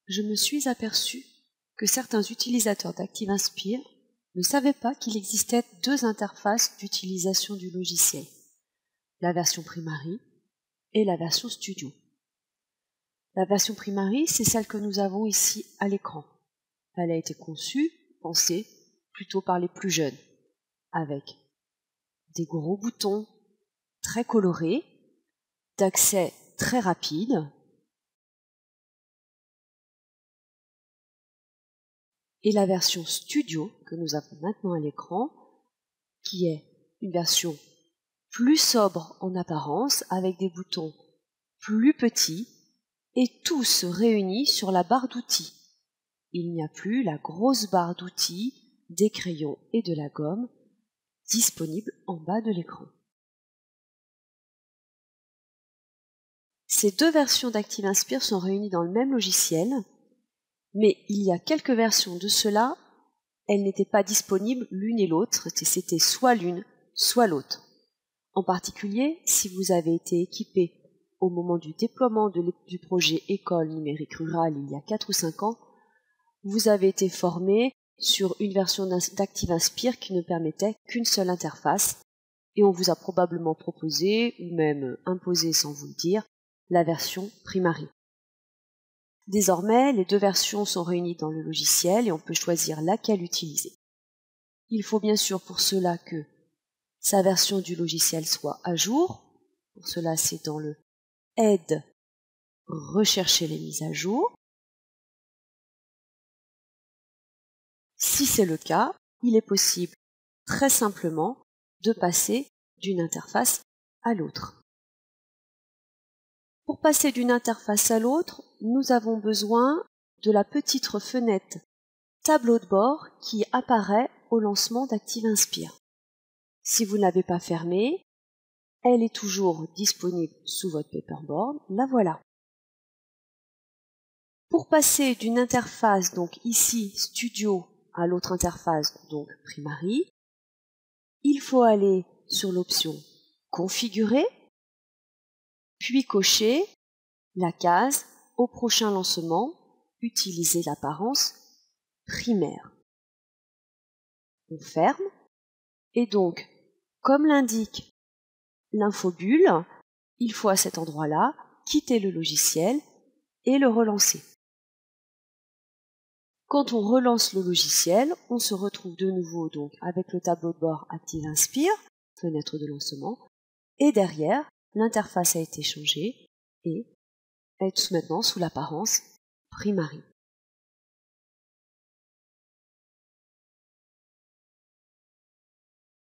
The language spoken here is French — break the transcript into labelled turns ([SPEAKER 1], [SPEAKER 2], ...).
[SPEAKER 1] je me suis aperçu que certains utilisateurs d'ActiveInspire ne savaient pas qu'il existait deux interfaces d'utilisation du logiciel, la version Primary et la version Studio. La version Primary, c'est celle que nous avons ici à l'écran. Elle a été conçue, pensée, plutôt par les plus jeunes, avec des gros boutons très colorés, d'accès très rapide, et la version Studio que nous avons maintenant à l'écran, qui est une version plus sobre en apparence, avec des boutons plus petits, et tous réunis sur la barre d'outils. Il n'y a plus la grosse barre d'outils, des crayons et de la gomme disponible en bas de l'écran. Ces deux versions d'ActiveInspire sont réunies dans le même logiciel, mais il y a quelques versions de cela, elles n'étaient pas disponibles l'une et l'autre, c'était soit l'une, soit l'autre. En particulier, si vous avez été équipé au moment du déploiement du projet École numérique rurale il y a 4 ou 5 ans, vous avez été formé sur une version d'ActiveInspire qui ne permettait qu'une seule interface, et on vous a probablement proposé, ou même imposé sans vous le dire, la version Primary. Désormais, les deux versions sont réunies dans le logiciel et on peut choisir laquelle utiliser. Il faut bien sûr pour cela que sa version du logiciel soit à jour. Pour cela, c'est dans le Aide, rechercher les mises à jour. Si c'est le cas, il est possible très simplement de passer d'une interface à l'autre. Pour passer d'une interface à l'autre, nous avons besoin de la petite fenêtre tableau de bord qui apparaît au lancement d'ActiveInspire. Si vous ne l'avez pas fermée, elle est toujours disponible sous votre paperboard, la voilà. Pour passer d'une interface, donc ici Studio, à l'autre interface, donc Primary, il faut aller sur l'option Configurer, puis cocher la case au prochain lancement, utiliser l'apparence primaire. On ferme, et donc, comme l'indique l'infobulle, il faut à cet endroit-là quitter le logiciel et le relancer. Quand on relance le logiciel, on se retrouve de nouveau donc avec le tableau de bord ActiveInspire, fenêtre de lancement, et derrière, l'interface a été changée et est maintenant sous l'apparence Primary.